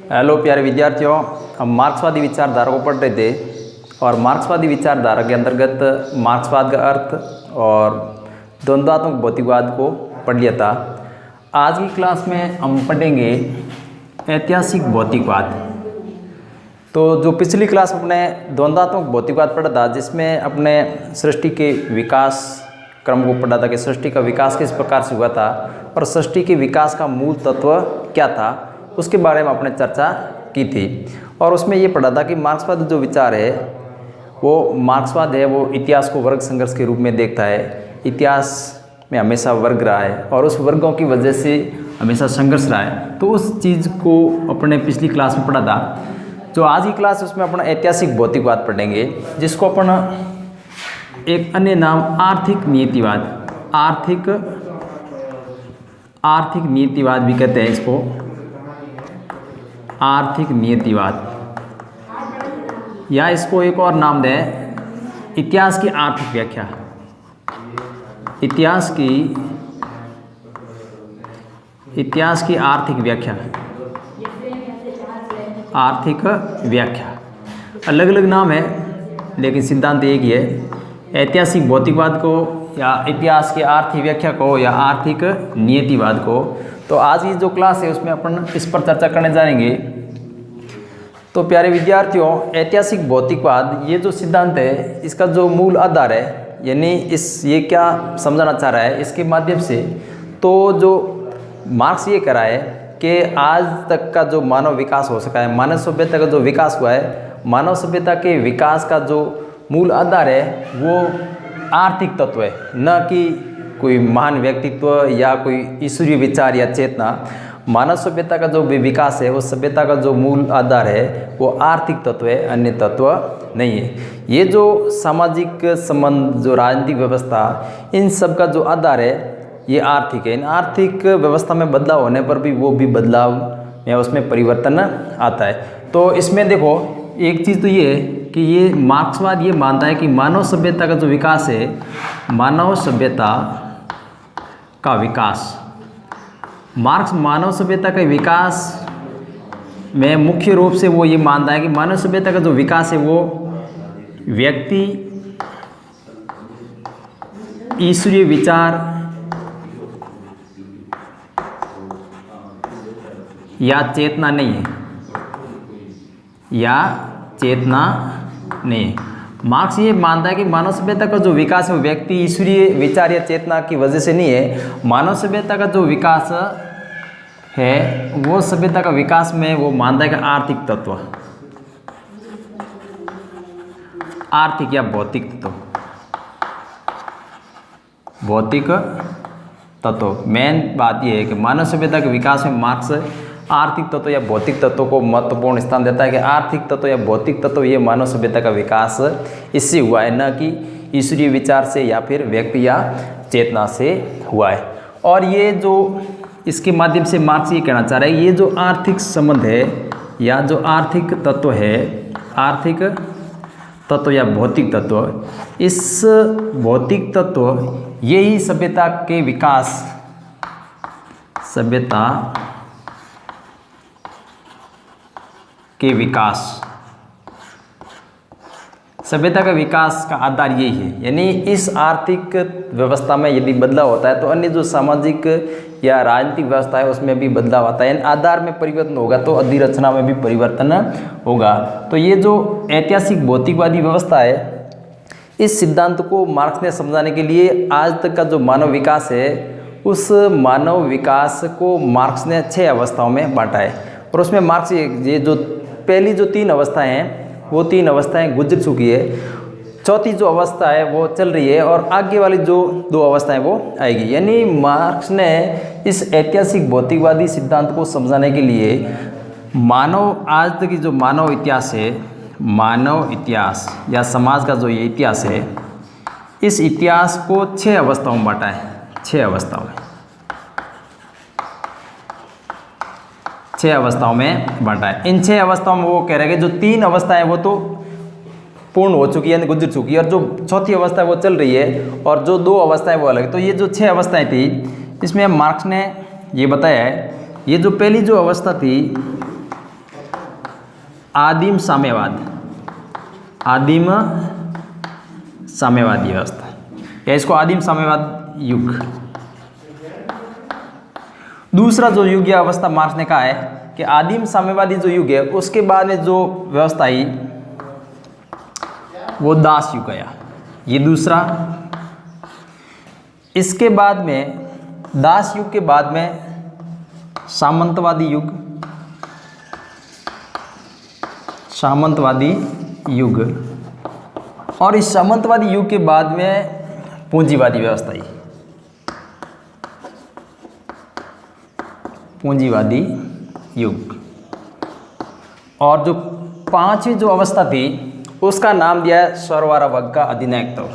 Hello प्यारे विद्यार्थियों, हम मार्क्सवादी विचारधारा को पढ़ रहे थे और मार्क्सवादी विचारधारा के अंतर्गत मार्क्सवाद का अर्थ और द्वंद्वात्मक भौतिकवाद को पढ़ लिया था। आज की क्लास में हम पढ़ेंगे ऐतिहासिक भौतिकवाद। तो जो पिछली क्लास में अपने द्वंद्वात्मक भौतिकवाद पढ़ा था, जिसमें अपने सृष्टि के विकास क्रम को पढ़ा था कि सृष्टि का विकास किस प्रकार से हुआ था और सृष्टि के विकास का मूल तत्व क्या था, उसके बारे में अपने चर्चा की थी। और उसमें ये पढ़ा था कि मार्क्सवाद जो विचार है वो मार्क्सवाद है, वो इतिहास को वर्ग संघर्ष के रूप में देखता है। इतिहास में हमेशा वर्ग रहा है और उस वर्गों की वजह से हमेशा संघर्ष रहा है। तो उस चीज़ को अपने पिछली क्लास में पढ़ा था। जो आज की क्लास है उसमें अपन ऐतिहासिक भौतिकवाद पढ़ेंगे, जिसको अपन एक अन्य नाम आर्थिक नियतिवाद, आर्थिक नियतिवाद भी कहते हैं। इसको आर्थिक नियतिवाद, या इसको एक और नाम दें इतिहास की आर्थिक व्याख्या। इतिहास की आर्थिक व्याख्या, आर्थिक व्याख्या अलग अलग नाम है लेकिन सिद्धांत एक ही है। ऐतिहासिक भौतिकवाद को या इतिहास की आर्थिक व्याख्या को या आर्थिक नियतिवाद को। तो आज की जो क्लास है उसमें अपन इस पर चर्चा करने जाएंगे। तो प्यारे विद्यार्थियों, ऐतिहासिक भौतिकवाद ये जो सिद्धांत है, इसका जो मूल आधार है, यानी ये क्या समझाना चाह रहा है इसके माध्यम से, तो जो मार्क्स ये कह रहा है कि आज तक का जो मानव विकास हो सका है, मानव सभ्यता का जो विकास हुआ है, मानव सभ्यता के विकास का जो मूल आधार है वो आर्थिक तत्व है, न कि कोई महान व्यक्तित्व या कोई ईश्वरीय विचार या चेतना। मानव सभ्यता का जो भी विकास है, उस सभ्यता का जो मूल आधार है वो आर्थिक तत्व है, अन्य तत्व नहीं है। ये जो सामाजिक संबंध, जो राजनीतिक व्यवस्था, इन सब का जो आधार है ये आर्थिक है। इन आर्थिक व्यवस्था में बदलाव होने पर भी वो भी बदलाव या उसमें परिवर्तन आता है। तो इसमें देखो, एक चीज़ तो ये है कि ये मार्क्सवाद ये मानता है कि मानव सभ्यता का जो विकास है, मानव सभ्यता का विकास, मार्क्स मानव सभ्यता के विकास में मुख्य रूप से वो ये मानता है कि मानव सभ्यता का जो विकास है वो व्यक्ति, ईश्वरीय विचार या चेतना नहीं है, या चेतना नहीं। मार्क्स ये मानता है कि मानव सभ्यता का जो विकास है वो व्यक्ति, ईश्वरीय विचार या चेतना की वजह से नहीं है। मानव सभ्यता का जो विकास है वो सभ्यता का विकास में वो मानता है कि आर्थिक तत्व, आर्थिक या भौतिक तत्व, भौतिक तत्व। मेन बात ये है कि मानव सभ्यता के विकास में मार्क्स आर्थिक तत्व या भौतिक तत्व को महत्वपूर्ण स्थान देता है कि आर्थिक तत्व या भौतिक तत्व ये मानव सभ्यता का विकास इससे हुआ है, न कि ईश्वरीय विचार से या फिर व्यक्ति या चेतना से हुआ है। और ये जो इसके माध्यम से मार्क्स ये कहना चाह रहा है, ये जो आर्थिक संबंध है या जो आर्थिक तत्व है, आर्थिक तत्व या भौतिक तत्व, इस भौतिक तत्व यही सभ्यता के विकास, सभ्यता के विकास, सभ्यता का विकास का आधार यही है। यानी इस आर्थिक व्यवस्था में यदि बदलाव होता है तो अन्य जो सामाजिक या राजनीतिक व्यवस्था है उसमें भी बदलाव आता है। यानी आधार में परिवर्तन होगा तो अधिरचना में भी परिवर्तन होगा। तो ये जो ऐतिहासिक भौतिकवादी व्यवस्था है, इस सिद्धांत को मार्क्स ने समझाने के लिए आज तक का जो मानव विकास है, उस मानव विकास को मार्क्स ने 6 अवस्थाओं में बांटा है। और उसमें मार्क्स ये जो पहली जो 3 अवस्थाएं हैं वो 3 अवस्थाएं गुजर चुकी है, चौथी जो अवस्था है वो चल रही है और आगे वाली जो 2 अवस्थाएं वो आएगी। यानी मार्क्स ने इस ऐतिहासिक भौतिकवादी सिद्धांत को समझाने के लिए मानव, आज तक की जो मानव इतिहास है, मानव इतिहास या समाज का जो ये इतिहास है, इस इतिहास को 6 अवस्थाओं में बांटा है। 6 अवस्थाओं में, 6 अवस्थाओं में बांटा है। इन 6 अवस्थाओं में वो कह रहे हैं कि जो 3 अवस्थाएं वो तो पूर्ण हो चुकी है, गुजर चुकी है, और जो चौथी अवस्था है वो चल रही है, और जो 2 अवस्थाएं वो अलग। तो ये जो 6 अवस्थाएं थी, इसमें मार्क्स ने ये बताया है, ये जो पहली जो अवस्था थी आदिम साम्यवाद, आदिम साम्यवादी व्यवस्था, या इसको आदिम साम्यवाद युग। दूसरा जो युग या अवस्था मार्क्स ने कहा है कि आदिम साम्यवादी जो युग है उसके बाद में जो व्यवस्था आई वो दास युग आया, ये दूसरा। इसके बाद में दास युग के बाद में सामंतवादी युग, सामंतवादी युग, और इस सामंतवादी युग के बाद में पूंजीवादी व्यवस्था आई, पूंजीवादी युग। और जो पांचवी जो अवस्था थी उसका नाम दिया है सरवारा वर्ग का अधिनायकत्व।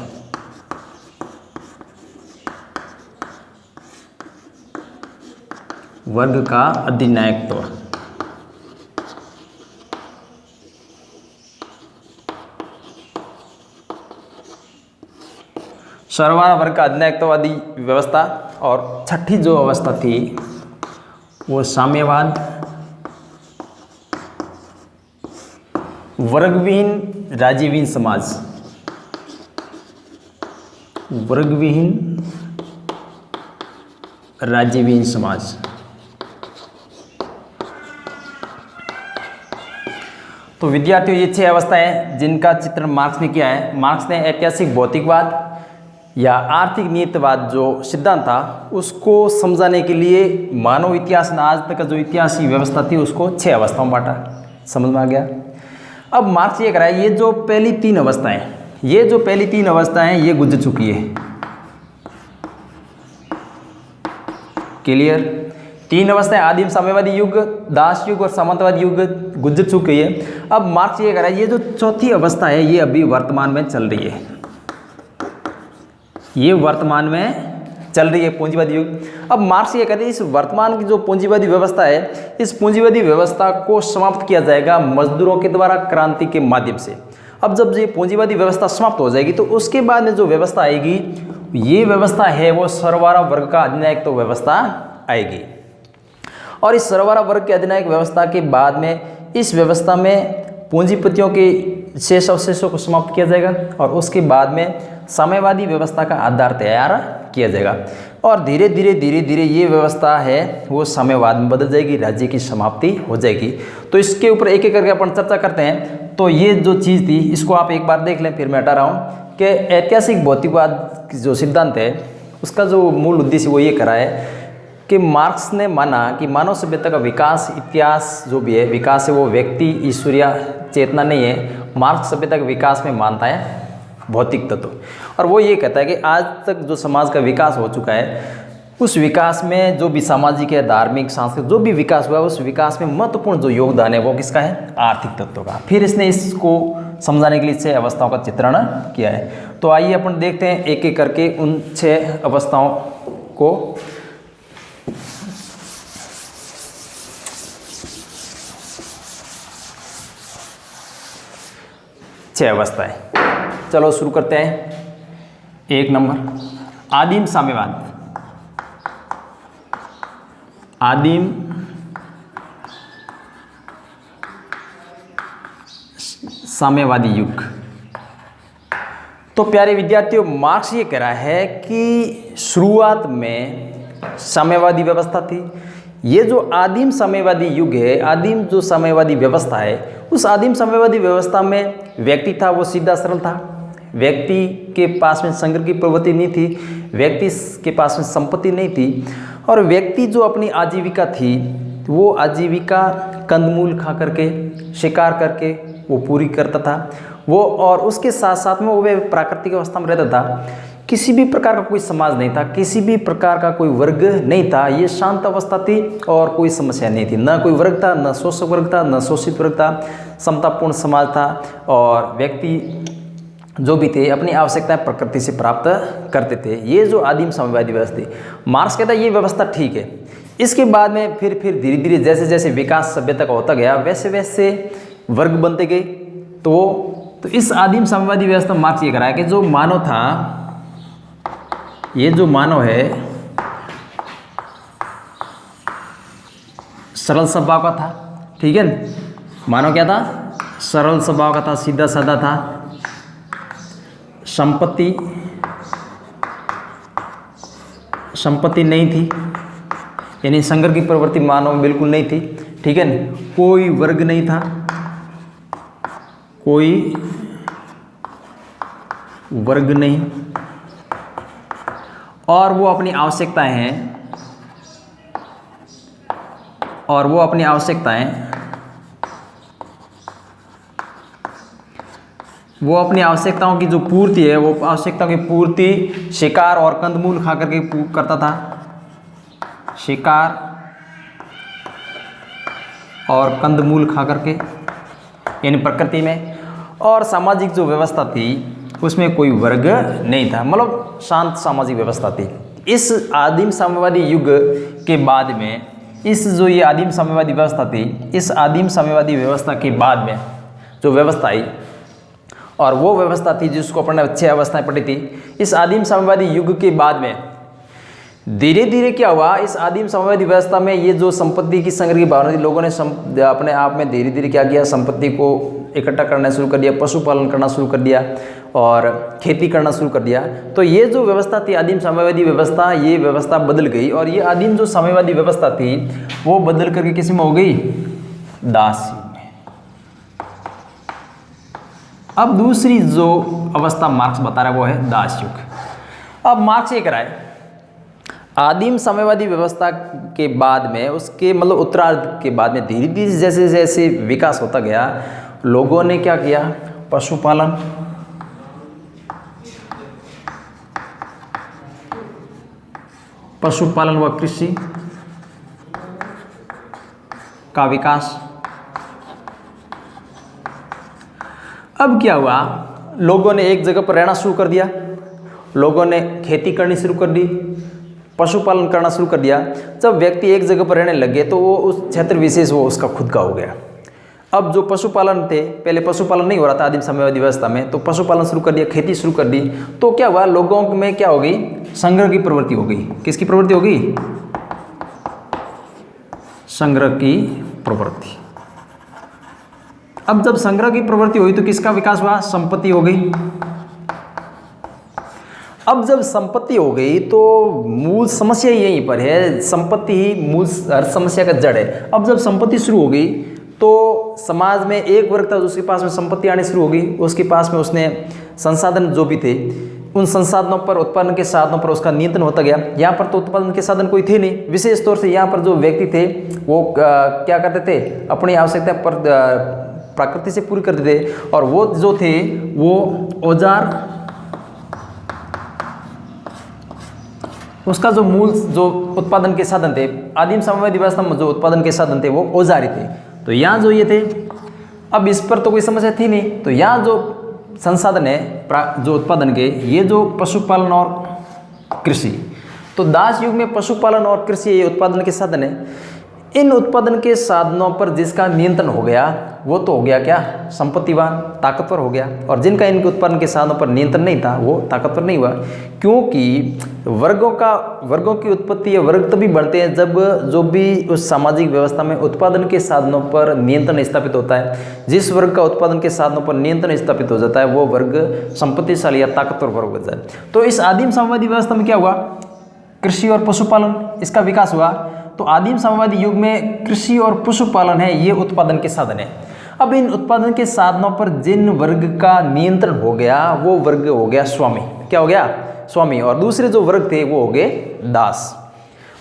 वर्ग का अधिनायकत्व। सरवारा वर्ग का अधिनायकत्ववादी व्यवस्था। और छठी जो अवस्था थी वो साम्यवाद, वर्गविहीन राज्यविहीन समाज, वर्गविहीन राज्यविहीन समाज। तो विद्यार्थियों ये 6 अवस्थाएं जिनका चित्रण मार्क्स ने किया है। मार्क्स ने ऐतिहासिक भौतिकवाद या आर्थिक नियतिवाद जो सिद्धांत था उसको समझाने के लिए मानव इतिहास में आज तक का जो इतिहास की व्यवस्था थी उसको 6 अवस्थाओं में बांटा। समझ में आ गया? अब मार्क्स ये कह रहा है ये जो पहली 3 अवस्थाएं, ये जो पहली 3 अवस्थाएं ये गुजर चुकी है। क्लियर? 3 अवस्थाएं आदिम साम्यवादी युग, दास युग और सामंतवादी युग गुजर चुकी है। अब मार्क्स ये कह रहा है ये जो चौथी अवस्था है ये अभी वर्तमान में चल रही है, ये वर्तमान में चल रही है पूंजीवादी युग। अब मार्क्स ये कहते हैं इस वर्तमान की जो पूंजीवादी व्यवस्था है इस पूंजीवादी व्यवस्था को समाप्त किया जाएगा मजदूरों के द्वारा क्रांति के माध्यम से। अब जब ये पूंजीवादी व्यवस्था समाप्त हो जाएगी तो उसके बाद में जो व्यवस्था आएगी ये व्यवस्था है वो सरवारा वर्ग का अधिनायकत्व व्यवस्था आएगी। और इस सरवारा वर्ग के अधिनायक व्यवस्था के बाद में इस व्यवस्था में पूंजीपतियों के शेष अवशेषों को समाप्त किया जाएगा और उसके बाद में साम्यवादी व्यवस्था का आधार तैयार किया जाएगा। और धीरे धीरे ये व्यवस्था है वो साम्यवाद में बदल जाएगी, राज्य की समाप्ति हो जाएगी। तो इसके ऊपर एक एक करके अपन चर्चा करते हैं। तो ये जो चीज़ थी इसको आप एक बार देख लें, फिर मैं हटा रहा हूँ कि ऐतिहासिक भौतिकवाद जो सिद्धांत है उसका जो मूल उद्देश्य वो ये करा है कि मार्क्स ने माना कि मानव सभ्यता का विकास, इतिहास जो भी है विकास है वो व्यक्ति ईश्वरीय चेतना नहीं है। मार्क्स सभ्यता के विकास में मानता है भौतिक तत्व, और वो ये कहता है कि आज तक जो समाज का विकास हो चुका है उस विकास में जो भी सामाजिक है, धार्मिक, सांस्कृतिक जो भी विकास हुआ है उस विकास में महत्वपूर्ण जो योगदान है वो किसका है? आर्थिक तत्व का। फिर इसने इसको समझाने के लिए 6 अवस्थाओं का चित्रण किया है। तो आइए अपन देखते हैं एक एक करके उन 6 अवस्थाओं को। छह अवस्थाएं, चलो शुरू करते हैं। 1 नंबर आदिम साम्यवाद, आदिम साम्यवादी युग। तो प्यारे विद्यार्थियों मार्क्स ये कह रहा है कि शुरुआत में साम्यवादी व्यवस्था थी। ये जो आदिम साम्यवादी युग है, आदिम जो साम्यवादी व्यवस्था है उस आदिम साम्यवादी व्यवस्था में व्यक्ति था वो सीधा सरल था। व्यक्ति के पास में संग्रह की प्रवृत्ति नहीं थी, व्यक्ति के पास में संपत्ति नहीं थी, और व्यक्ति जो अपनी आजीविका थी वो आजीविका कंदमूल खा करके, शिकार करके वो पूरी करता था वो, और उसके साथ साथ में वो प्राकृतिक अवस्था में रहता था। किसी भी प्रकार का कोई समाज नहीं था, किसी भी प्रकार का कोई वर्ग नहीं था, ये शांत अवस्था थी और कोई समस्या नहीं थी। न कोई वर्ग था, न शोषक वर्ग था, न शोषित वर्ग था, समतापूर्ण समाज था और व्यक्ति जो भी थे अपनी आवश्यकताएं प्रकृति से प्राप्त करते थे। ये जो आदिम साम्यवादी व्यवस्था थी, मार्क्स कहता है ये व्यवस्था ठीक है। इसके बाद में फिर धीरे धीरे जैसे जैसे विकास सभ्यता का होता गया वैसे वैसे वर्ग बनते गए। तो इस आदिम साम्यवादी व्यवस्था मार्क्स ये कराया कि जो मानव था, ये जो मानव है सरल स्वभाव का था, ठीक है न? मानव क्या था? सरल स्वभाव का था, सीधा साधा था। संपत्ति नहीं थी, यानी संग्रह की प्रवृत्ति मानव में बिल्कुल नहीं थी, ठीक है ना। कोई वर्ग नहीं था, कोई वर्ग नहीं, और वो अपनी आवश्यकताएं वो अपनी आवश्यकताओं की जो पूर्ति है, वो आवश्यकताओं की पूर्ति शिकार और कंदमूल खा करके करता था। शिकार और कंदमूल खा करके, यानी प्रकृति में। और सामाजिक जो व्यवस्था थी उसमें कोई वर्ग नहीं था, मतलब शांत सामाजिक व्यवस्था थी। इस आदिम साम्यवादी युग के बाद में, ये आदिम साम्यवादी व्यवस्था थी, इस आदिम साम्यवादी व्यवस्था के बाद में जो व्यवस्था आई, और वो व्यवस्था थी जिसको अपन ने 6 अवस्थाएं पढ़ी थी। इस आदिम साम्यवादी युग के बाद में धीरे धीरे क्या हुआ, इस आदिम साम्यवादी व्यवस्था में ये जो संपत्ति की संग्रह की भावना थी, लोगों ने अपने आप में धीरे धीरे क्या किया, संपत्ति को इकट्ठा करना शुरू कर दिया, पशुपालन करना शुरू कर दिया और खेती करना शुरू कर दिया। तो ये जो व्यवस्था थी आदिम साम्यवादी व्यवस्था, ये व्यवस्था बदल गई, और ये आदिम जो साम्यवादी व्यवस्था थी वो बदल करके किस में हो गई? दास युग में। अब दूसरी जो अवस्था मार्क्स बता रहा है वो है दास युग। अब मार्क्स ये कराए, आदिम साम्यवादी व्यवस्था के बाद में, उसके मतलब उत्तरार्ध के बाद में धीरे धीरे जैसे जैसे विकास होता गया, लोगों ने क्या किया? पशुपालन व कृषि का विकास। अब क्या हुआ, लोगों ने एक जगह पर रहना शुरू कर दिया, लोगों ने खेती करनी शुरू कर दी, पशुपालन करना शुरू कर दिया। जब व्यक्ति एक जगह पर रहने लगे तो वो उस क्षेत्र विशेष वो उसका खुद का हो गया। अब जो पशुपालन थे, पहले पशुपालन नहीं हो रहा था आदिम साम्यवादी व्यवस्था में, तो पशुपालन शुरू कर दिया, खेती शुरू कर दी। तो क्या हुआ, लोगों में क्या हो गई? संग्रह की प्रवृत्ति हो गई। किसकी प्रवृत्ति हो गई? संग्रह की प्रवृत्ति। अब जब संग्रह की प्रवृत्ति हुई तो किसका विकास हुआ? संपत्ति हो गई। अब जब संपत्ति हो गई तो मूल समस्या यहीं पर है, संपत्ति ही मूल हर समस्या का जड़ है। अब जब संपत्ति शुरू हो गई तो समाज में एक वर्ग था उसके पास में संपत्ति आनी शुरू हो गई, उसके पास में उसने संसाधन जो भी थे, उन संसाधनों पर, उत्पादन के साधनों पर उसका नियंत्रण होता गया। यहाँ पर तो उत्पादन के साधन कोई थे नहीं, विशेष तौर से यहाँ पर जो व्यक्ति थे वो क्या करते थे? अपनी आवश्यकता पर प्रकृति से पूरी करते थे, और वो जो थे वो औजार, उसका जो मूल जो उत्पादन के साधन थे आदिम साम्यवादी व्यवस्था में, जो उत्पादन के साधन थे वो औजार ही थे। तो यहाँ जो ये थे, अब इस पर तो कोई समस्या थी नहीं, तो यहाँ जो संसाधन है जो उत्पादन के, ये जो पशुपालन और कृषि, तो दास युग में पशुपालन और कृषि ये उत्पादन के साधन है। इन उत्पादन के साधनों पर जिसका नियंत्रण हो गया वो तो हो गया क्या? संपत्तिवान, ताकतवर हो गया। और जिनका इनके उत्पादन के साधनों पर नियंत्रण नहीं था वो ताकतवर नहीं हुआ, क्योंकि वर्गों की उत्पत्ति या वर्ग तभी बढ़ते हैं जब जो भी उस सामाजिक व्यवस्था में उत्पादन के साधनों पर नियंत्रण स्थापित होता है। जिस वर्ग का उत्पादन के साधनों पर नियंत्रण स्थापित हो जाता है वो वर्ग संपत्तिशाली या ताकतवर वर्ग हो जाता है। तो इस आदिम साम्यवादी व्यवस्था में क्या हुआ? कृषि और पशुपालन, इसका विकास हुआ। तो आदिम साम्यवादी युग में कृषि और पशुपालन है, ये उत्पादन के साधन है। अब इन उत्पादन के साधनों पर जिन वर्ग का नियंत्रण हो गया वो वर्ग हो गया स्वामी। क्या हो गया? स्वामी। और दूसरे जो वर्ग थे वो हो गए दास।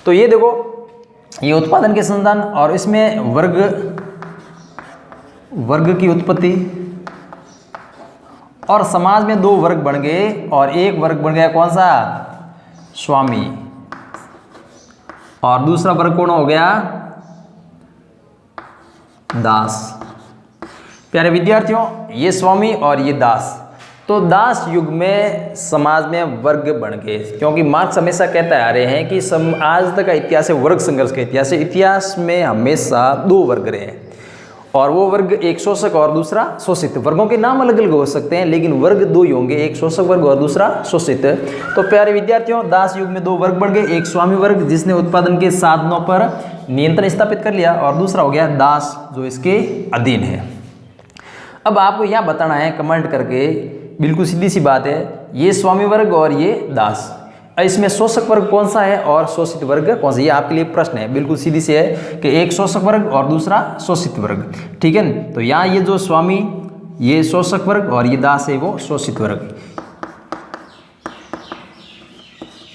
तो ये देखो, ये उत्पादन के साधन और इसमें वर्ग की उत्पत्ति, और समाज में 2 वर्ग बन गए, और एक वर्ग बन गया कौन सा? स्वामी। और दूसरा वर्ग कौन हो गया? दास। प्यारे विद्यार्थियों, ये स्वामी और ये दास। तो दास युग में समाज में वर्ग बन गए, क्योंकि मार्क्स हमेशा कहते आ रहे हैं कि आज तक का इतिहास है वर्ग संघर्ष का इतिहास है। इतिहास में हमेशा 2 वर्ग रहे हैं, और वो वर्ग एक शोषक और दूसरा शोषित। वर्गों के नाम अलग अलग हो सकते हैं लेकिन वर्ग दो ही होंगे, एक शोषक वर्ग और दूसरा शोषित। तो प्यारे विद्यार्थियों, दास युग में दो वर्ग बढ़ गए, एक स्वामी वर्ग जिसने उत्पादन के साधनों पर नियंत्रण स्थापित कर लिया और दूसरा हो गया दास जो इसके अधीन है। अब आपको यहाँ बताना है कमेंट करके, बिल्कुल सीधी सी बात है, ये स्वामी वर्ग और ये दास, इसमें शोषक वर्ग कौन सा है और शोषित वर्ग कौन सा, ये आपके लिए प्रश्न है। बिल्कुल सीधी से है कि एक शोषक वर्ग और दूसरा शोषित वर्ग, ठीक है। तो यहाँ ये जो स्वामी ये शोषक वर्ग और ये दास है वो शोषित वर्ग,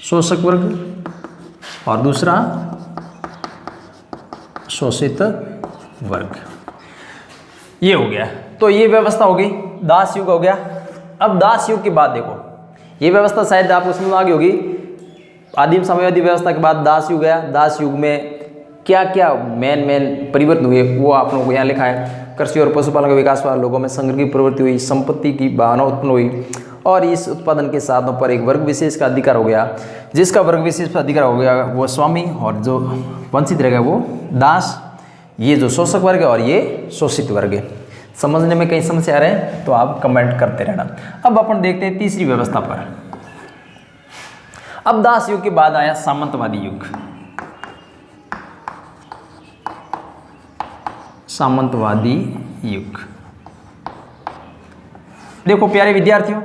शोषक वर्ग और दूसरा शोषित वर्ग, ये हो गया। तो ये व्यवस्था हो गई, दास युग हो गया। अब दास युग के बाद देखो, ये व्यवस्था शायद आपको समझ में आ गई होगी। आदिम साम्यवादी व्यवस्था के बाद दास युग गया। दास युग में क्या क्या मेन परिवर्तन हुए वो आप लोगों को यहाँ लिखा है। कृषि और पशुपालन का विकास हुआ, लोगों में संग्रह की प्रवृत्ति हुई, संपत्ति की भावना उत्पन्न हुई और इस उत्पादन के साधनों पर एक वर्ग विशेष का अधिकार हो गया। जिसका वर्ग विशेष पर अधिकार हो गया वो स्वामी और जो वंचित रहेगा वो दास। ये जो शोषक वर्ग है और ये शोषित वर्ग है। समझने में कई समस्या आ रहे हैं तो आप कमेंट करते रहना। अब अपन देखते हैं तीसरी व्यवस्था पर। अब दास युग के बाद आया सामंतवादी युग। सामंतवादी युग, देखो प्यारे विद्यार्थियों,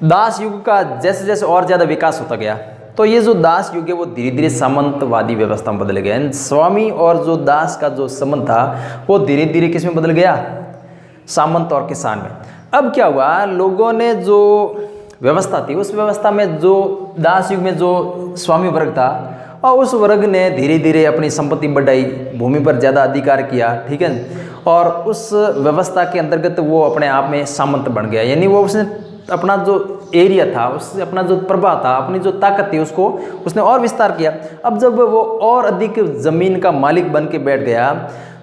दास युग का जैसे जैसे और ज्यादा विकास होता गया तो ये जो दास युग है वो धीरे धीरे सामंतवादी व्यवस्था में बदल गया। स्वामी और जो दास का जो संबंध था वो धीरे धीरे किस में बदल गया, सामंत और किसान में। अब क्या हुआ, लोगों ने जो व्यवस्था थी उस व्यवस्था में जो दास युग में जो स्वामी वर्ग था और उस वर्ग ने धीरे धीरे अपनी संपत्ति बढ़ाई, भूमि पर ज़्यादा अधिकार किया, ठीक है। और उस व्यवस्था के अंतर्गत वो अपने आप में सामंत बन गया, यानी वो उसने अपना जो एरिया था, उससे अपना जो प्रभाव था, अपनी जो ताकत थी उसको उसने और विस्तार किया। अब जब वो और अधिक जमीन का मालिक बन के बैठ गया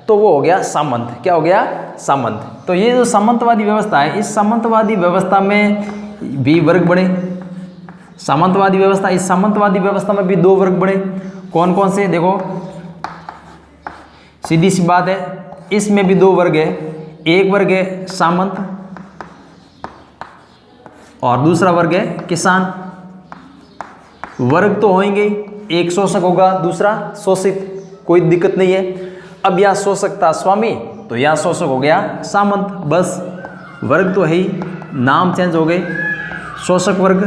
तो वो हो गया सामंत। क्या हो गया, सामंत। तो ये जो सामंतवादी व्यवस्था है, इस सामंतवादी व्यवस्था में भी वर्ग बने। सामंतवादी व्यवस्था, इस सामंतवादी व्यवस्था में भी दो वर्ग बने। कौन कौन से, देखो सीधी सी बात है, इसमें भी दो वर्ग है। एक वर्ग है सामंत और दूसरा वर्ग है किसान। वर्ग तो होंगे, एक शोषक होगा दूसरा शोषित, कोई दिक्कत नहीं है। अब यहाँ शोषक था स्वामी तो यहाँ शोषक हो गया सामंत, बस वर्ग तो है ही, नाम चेंज हो गए, शोषक वर्ग।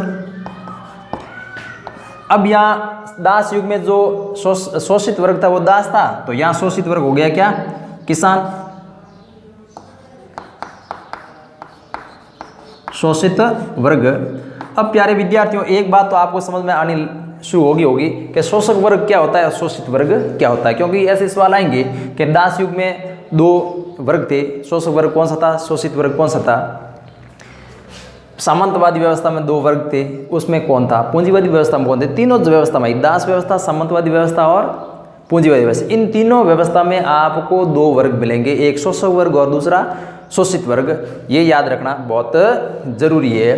अब यहाँ दास युग में जो शोषित वर्ग था वो दास था तो यहाँ शोषित वर्ग हो गया क्या, किसान, शोषित वर्ग। अब प्यारे विद्यार्थियों, एक बात तो आपको समझ में आनी शुरू होगी कि शोषक वर्ग क्या होता है और शोषित वर्ग क्या होता है, क्योंकि ऐसे सवाल आएंगे कि दास युग में दो वर्ग थे, शोषक वर्ग कौन सा था, शोषित वर्ग कौन सा था। सामंतवादी व्यवस्था में दो वर्ग थे, उसमें कौन था, पूंजीवादी व्यवस्था में कौन थे। तीनों व्यवस्था में, दास व्यवस्था, सामंतवादी व्यवस्था और पूंजीवादी व्यवस्था, इन तीनों व्यवस्था में आपको दो वर्ग मिलेंगे, एक शोषक वर्ग और दूसरा शोषित वर्ग। ये याद रखना बहुत जरूरी है।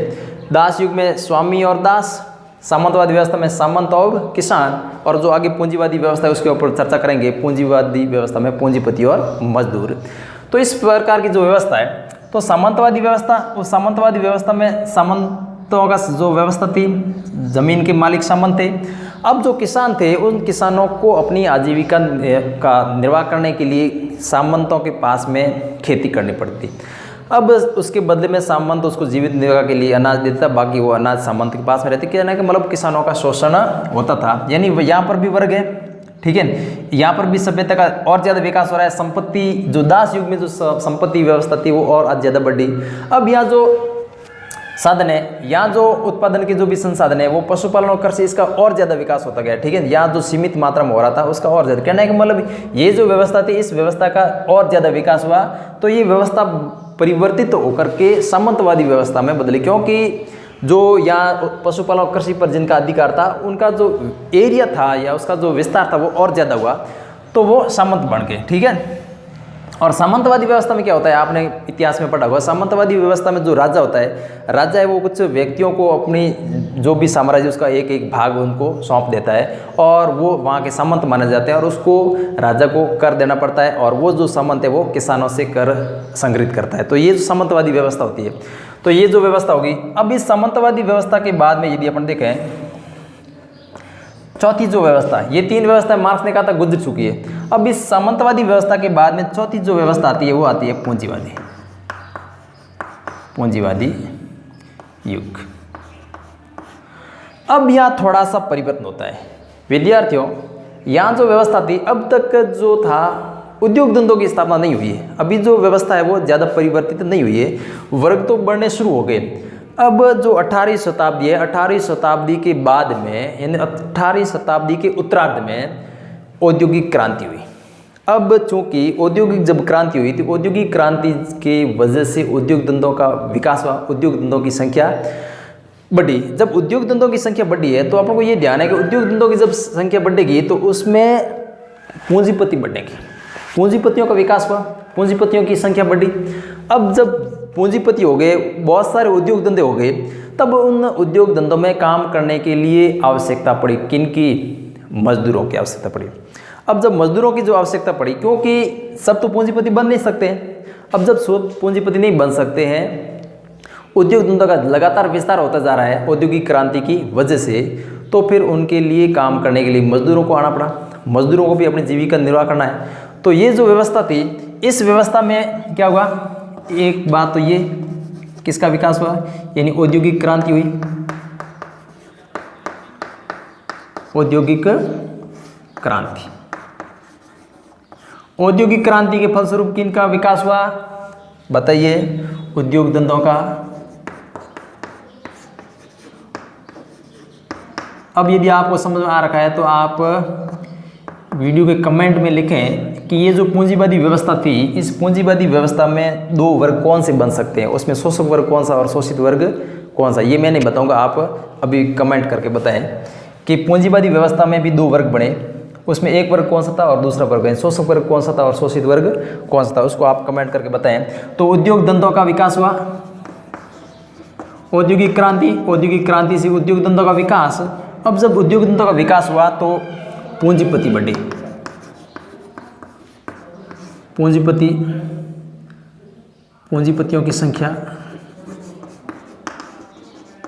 दास युग में स्वामी और दास, सामंतवादी व्यवस्था में सामंत और किसान, और जो आगे पूंजीवादी व्यवस्था है उसके ऊपर चर्चा करेंगे, पूंजीवादी व्यवस्था में पूंजीपति और मजदूर। तो इस प्रकार की जो व्यवस्था है, तो सामंतवादी व्यवस्था, उस सामंतवादी व्यवस्था में सामंतों का जो व्यवस्था थी, जमीन के मालिक सामंत थे। अब जो किसान थे उन किसानों को अपनी आजीविका का निर्वाह करने के लिए सामंतों के पास में खेती करनी पड़ती। अब उसके बदले में सामंत उसको जीवित निर्वाह के लिए अनाज देता, बाकी वो अनाज सामंत के पास में रहते, कहना कि मतलब किसानों का शोषण होता था। यानी यहाँ पर भी वर्ग है, ठीक है, यहाँ पर भी सभ्यता का और ज़्यादा विकास हो रहा है। संपत्ति, जो दास युग में जो संपत्ति व्यवस्था थी वो और आज ज़्यादा बढ़ी। अब यहाँ जो साधन है, यहाँ जो उत्पादन के जो भी संसाधन है वो पशुपालन और कृषि, इसका और ज़्यादा विकास होता गया, ठीक है। यहाँ जो सीमित मात्रा में हो रहा था उसका और ज़्यादा, कहना है कि मतलब ये जो व्यवस्था थी इस व्यवस्था का और ज़्यादा विकास हुआ। तो ये व्यवस्था परिवर्तित होकर के सामंतवादी व्यवस्था में बदली, क्योंकि जो यहाँ पशुपालन और कृषि पर जिनका अधिकार था उनका जो एरिया था या उसका जो विस्तार था वो और ज़्यादा हुआ, तो वो सामंत बन गए, ठीक है। और सामंतवादी व्यवस्था में क्या होता है, आपने इतिहास में पढ़ा होगा, सामंतवादी व्यवस्था में जो राजा होता है, राजा है वो कुछ व्यक्तियों को अपनी जो भी साम्राज्य उसका एक एक भाग उनको सौंप देता है और वो वहाँ के सामंत माने जाते हैं और उसको राजा को कर देना पड़ता है और वो जो सामंत है वो किसानों से कर संग्रहित करता है। तो ये जो सामंतवादी व्यवस्था होती है, तो ये जो व्यवस्था होगी। अब इस सामंतवादी व्यवस्था के बाद में यदि अपन देखें चौथी जो व्यवस्था, ये तीन व्यवस्था मार्क्स ने कहा था गुजर चुकी है। अब इस सामंतवादी व्यवस्था के बाद में चौथी जो व्यवस्था आती है वो आती है पूंजीवादी, पूंजीवादी युग। अब यहाँ थोड़ा सा परिवर्तन होता है विद्यार्थियों। यहाँ जो व्यवस्था थी अब तक जो था उद्योग धंधों की स्थापना नहीं हुई है, अभी जो व्यवस्था है वो ज़्यादा परिवर्तित नहीं हुई है, वर्ग तो बढ़ने शुरू हो गए। अब जो 18वीं शताब्दी है, 18वीं शताब्दी के बाद में यानी 18वीं शताब्दी के उत्तरार्ध में औद्योगिक क्रांति हुई। अब चूंकि औद्योगिक जब क्रांति हुई तो औद्योगिक क्रांति के वजह से उद्योग धंधों का विकास हुआ, उद्योग धंधों की संख्या बढ़ी। जब उद्योग धंधों की संख्या बढ़ी है तो आप लोगों को ये ध्यान है कि उद्योग धंधों की जब संख्या बढ़ेगी तो उसमें पूंजीपति बढ़ेंगे, पूंजीपतियों का विकास हुआ, पूंजीपतियों की संख्या बढ़ी। अब जब पूंजीपति हो गए, बहुत सारे उद्योग धंधे हो गए, तब उन उद्योग धंधों में काम करने के लिए आवश्यकता पड़ी, किनकी? मजदूरों की आवश्यकता पड़ी। अब जब मजदूरों की जो आवश्यकता पड़ी, क्योंकि सब तो पूंजीपति बन नहीं सकते हैं, अब जब सब पूंजीपति नहीं बन सकते हैं, उद्योग धंधों का लगातार विस्तार होता जा रहा है औद्योगिक क्रांति की वजह से, तो फिर उनके लिए काम करने के लिए मजदूरों को आना पड़ा, मजदूरों को भी अपनी जीविका निर्वाह करना है। तो ये जो व्यवस्था थी, इस व्यवस्था में क्या हुआ, एक बात तो ये किसका विकास हुआ, यानी औद्योगिक क्रांति हुई, औद्योगिक क्रांति। औद्योगिक क्रांति के फलस्वरूप किनका विकास हुआ बताइए? उद्योग धंधों का। अब यदि आपको समझ में आ रखा है तो आप वीडियो के कमेंट में लिखें कि ये जो पूंजीवादी व्यवस्था थी, इस पूंजीवादी व्यवस्था में दो वर्ग कौन से बन सकते हैं, उसमें शोषक वर्ग कौन सा और शोषित वर्ग कौन सा, ये मैं नहीं बताऊंगा, आप अभी कमेंट करके बताएं कि पूंजीवादी व्यवस्था में भी दो वर्ग बने, उसमें एक वर्ग कौन सा था और दूसरा वर्ग, शोषक वर्ग कौन सा था और शोषित वर्ग कौन सा था, उसको आप कमेंट करके बताएं। तो उद्योग धंधों का विकास हुआ, औद्योगिक क्रांति, औद्योगिक क्रांति से उद्योग धंधों का विकास। अब जब उद्योग धंधों का विकास हुआ तो पूंजीपति बढ़े, पूंजीपतियों की संख्या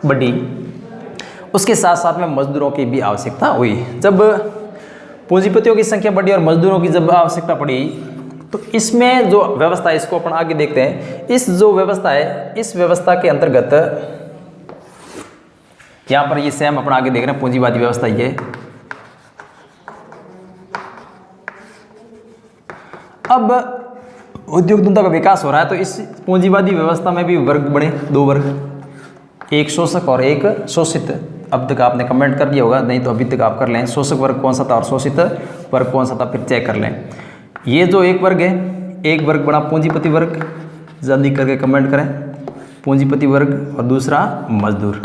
बढ़ी, उसके साथ साथ में मजदूरों की भी आवश्यकता हुई। जब पूंजीपतियों की संख्या बढ़ी और मजदूरों की जब आवश्यकता पड़ी तो इसमें जो व्यवस्था है, इसको अपन आगे देखते हैं। इस जो व्यवस्था है, इस व्यवस्था के अंतर्गत यहाँ पर ये सेम अपन आगे देख रहे हैं, पूंजीवादी व्यवस्था ये। अब उद्योग धंधों का विकास हो रहा है तो इस पूंजीवादी व्यवस्था में भी वर्ग बने, दो वर्ग, एक शोषक और एक शोषित। अब तक आपने कमेंट कर दिया होगा, नहीं तो अभी तक आप कर लें, शोषक वर्ग कौन सा था और शोषित वर्ग कौन सा था, फिर चेक कर लें। ये जो एक वर्ग है, एक वर्ग बना पूंजीपति वर्ग, जल्दी करके कमेंट करें, पूंजीपति वर्ग, और दूसरा मजदूर।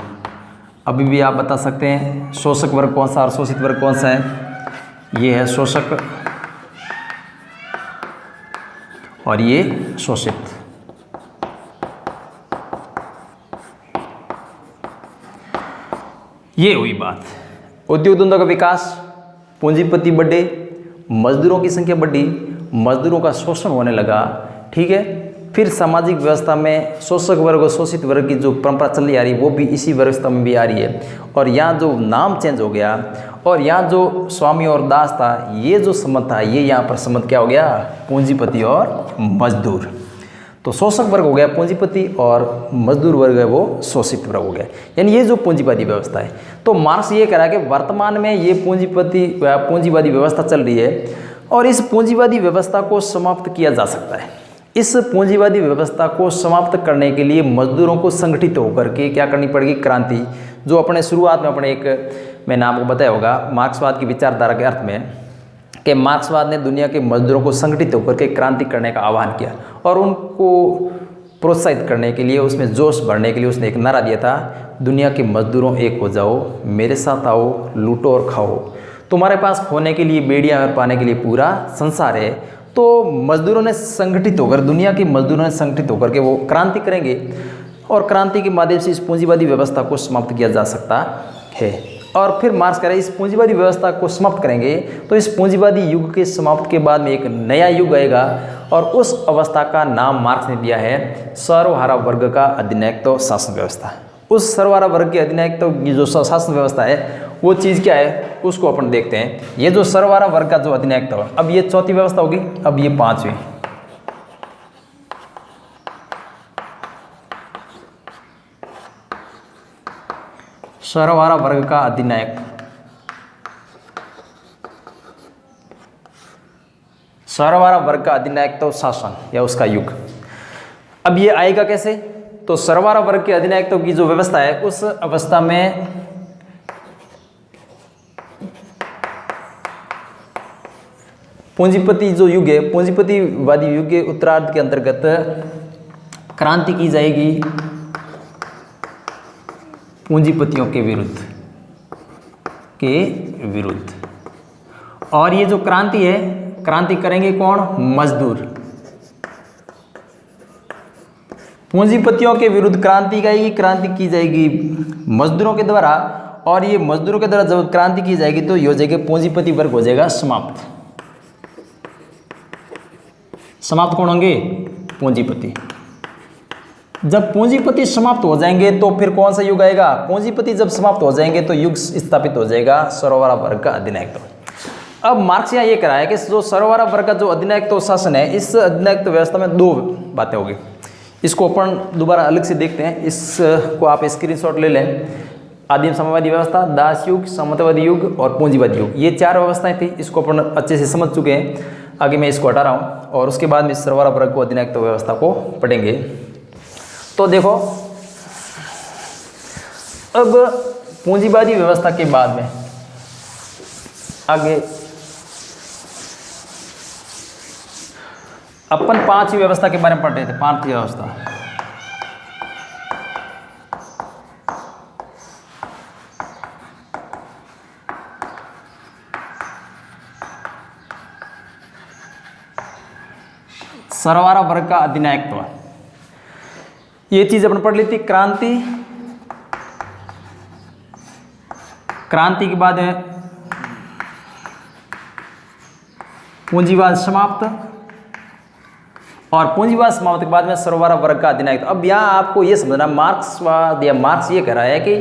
अभी भी आप बता सकते हैं शोषक वर्ग कौन सा और शोषित वर्ग कौन सा है। ये है शोषक और ये शोषित। ये हुई बात। उद्योग धंधों का विकास, पूंजीपति बढ़े, मजदूरों की संख्या बढ़ी, मजदूरों का शोषण होने लगा, ठीक है। फिर सामाजिक व्यवस्था में शोषक वर्ग और शोषित वर्ग की जो परंपरा चली आ रही है वो भी इसी व्यवस्था में भी आ रही है। और यहाँ जो नाम चेंज हो गया और यहाँ जो स्वामी और दास था, ये जो संबंध था, ये यहाँ पर संबंध क्या हो गया, पूंजीपति और मजदूर। तो शोषक वर्ग हो गया पूंजीपति और मजदूर वर्ग है वो शोषित वर्ग हो गया, यानी ये जो पूंजीवादी व्यवस्था है। तो मार्क्स ये कह रहा है कि वर्तमान में ये पूंजीवादी व्यवस्था चल रही है और इस पूंजीवादी व्यवस्था को समाप्त किया जा सकता है। इस पूंजीवादी व्यवस्था को समाप्त करने के लिए मजदूरों को संगठित होकर के क्या करनी पड़ेगी, क्रांति। जो अपने शुरुआत में अपने एक मैंने आपको बताया होगा मार्क्सवाद की विचारधारा के अर्थ में कि मार्क्सवाद ने दुनिया के मजदूरों को संगठित होकर के क्रांति करने का आह्वान किया और उनको प्रोत्साहित करने के लिए, उसमें जोश भरने के लिए उसने एक नारा दिया था, दुनिया के मजदूरों एक हो जाओ, मेरे साथ आओ, लूटो और खाओ, तुम्हारे पास खोने के लिए बेड़ियां और पाने के लिए पूरा संसार है, तो मजदूरों ने संगठित होकर, दुनिया के मजदूरों ने संगठित होकर के वो क्रांति करेंगे और क्रांति के माध्यम से इस पूंजीवादी व्यवस्था को समाप्त किया जा सकता है। और फिर मार्क्स कह रहे हैं इस पूंजीवादी व्यवस्था को समाप्त करेंगे तो इस पूंजीवादी युग के समाप्त के बाद में एक नया युग आएगा और उस अवस्था का नाम मार्क्स ने दिया है सर्वहारा वर्ग का अधिनायकत्व शासन व्यवस्था। उस सर्वहारा वर्ग के अधिनायकत्व की जो शासन व्यवस्था है वो चीज़ क्या है उसको अपन देखते हैं। ये जो सर्वहारा वर्ग का जो अधिनायकत्व, अब ये चौथी व्यवस्था होगी, अब ये पांचवी। सर्वहारा वर्ग का अधिनायक, सर्वहारा वर्ग का अधिनायकत्व शासन या उसका युग। अब ये आएगा कैसे? तो सर्वहारा वर्ग के अधिनायकत्व की जो व्यवस्था है उस अवस्था में पूंजीपति जो युग है, पूंजीपतिवादी युग के उत्तरार्ध के अंतर्गत क्रांति की जाएगी पूंजीपतियों के विरुद्ध। और ये जो क्रांति है, क्रांति करेंगे कौन? मजदूर। पूंजीपतियों के विरुद्ध क्रांति की जाएगी मजदूरों के द्वारा। और ये मजदूरों के द्वारा जब क्रांति की जाएगी तो ये हो जाएगा पूंजीपति वर्ग हो जाएगा समाप्त। समाप्त कौन होंगे? पूंजीपति। जब पूंजीपति समाप्त हो जाएंगे तो फिर कौन सा युग आएगा? पूंजीपति जब समाप्त हो जाएंगे तो युग स्थापित हो जाएगा सर्वहारा वर्ग का अधिनायकत्व। अब मार्क्स यहाँ ये करा है कि जो सर्वहारा वर्ग का जो अधिनायकत्व शासन है, इस अधिनायकत्व व्यवस्था में दो बातें होगी। इसको अपन दोबारा अलग से देखते हैं, इसको आप स्क्रीनशॉट ले लें। आदिम साम्यवादी व्यवस्था, दास युग, सामंतवादी युग और पूंजीवादी युग, ये चार व्यवस्थाएं थी। इसको अपन अच्छे से समझ चुके हैं। आगे मैं इसको हटा रहा हूँ और उसके बाद में सर्वहारा वर्ग को अधिनायकत्व व्यवस्था को पढ़ेंगे। तो देखो, अब पूंजीवादी व्यवस्था के बाद में आगे अपन पांचवी व्यवस्था के बारे में पढ़ रहे थे। पांचवी व्यवस्था, सर्वहारा वर्ग का अधिनायकत्व, ये चीज अपन पढ़ ली थी। क्रांति के बाद पूंजीवाद समाप्त और पूंजीवाद समाप्त के बाद में सर्वहारा वर्ग का अधिनायकत्व। अब यहाँ आपको ये समझना, मार्क्सवाद या मार्क्स ये कह रहा है कि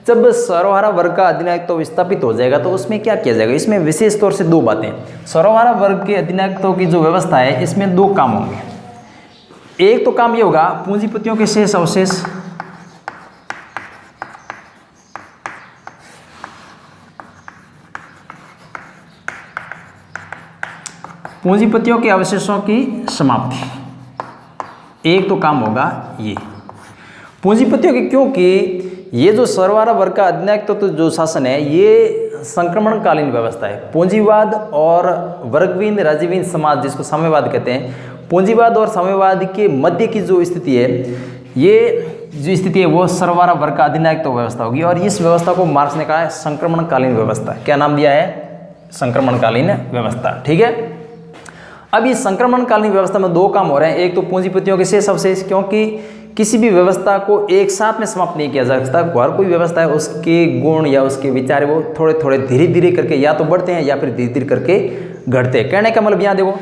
जब सर्वहारा वर्ग का अधिनायकत्व स्थापित हो जाएगा तो उसमें क्या किया जाएगा। इसमें विशेष तौर से दो बातें। सर्वहारा वर्ग के अधिनायकत्व की जो व्यवस्था है इसमें दो काम होंगे। एक तो काम ये होगा, पूंजीपतियों के शेष अवशेष पूंजीपतियों के अवशेषों की समाप्ति, एक तो काम होगा ये पूंजीपतियों के, क्योंकि ये जो सर्वहारा वर्ग का अधिनायकत्व तो जो शासन है ये संक्रमणकालीन व्यवस्था है। पूंजीवाद और वर्गविहीन राज्यविहीन समाज, जिसको साम्यवाद कहते हैं, पूंजीवाद और साम्यवाद के मध्य की जो स्थिति है, ये जो स्थिति है वो सर्वहारा वर्ग का अधिनायकत्व व्यवस्था होगी। और इस व्यवस्था को मार्क्स ने कहा है संक्रमणकालीन व्यवस्था। क्या नाम दिया है? संक्रमणकालीन व्यवस्था। ठीक है। अब इस संक्रमणकालीन व्यवस्था में दो काम हो रहे हैं। एक तो पूंजीपतियों के शेष अवशेष, क्योंकि किसी भी व्यवस्था को एक साथ में समाप्त नहीं किया जा सकता। हर कोई व्यवस्था है उसके गुण या उसके विचार वो थोड़े थोड़े धीरे धीरे करके या तो बढ़ते हैं या फिर धीरे धीरे करके घटते हैं। कहने का मतलब यहाँ देखो,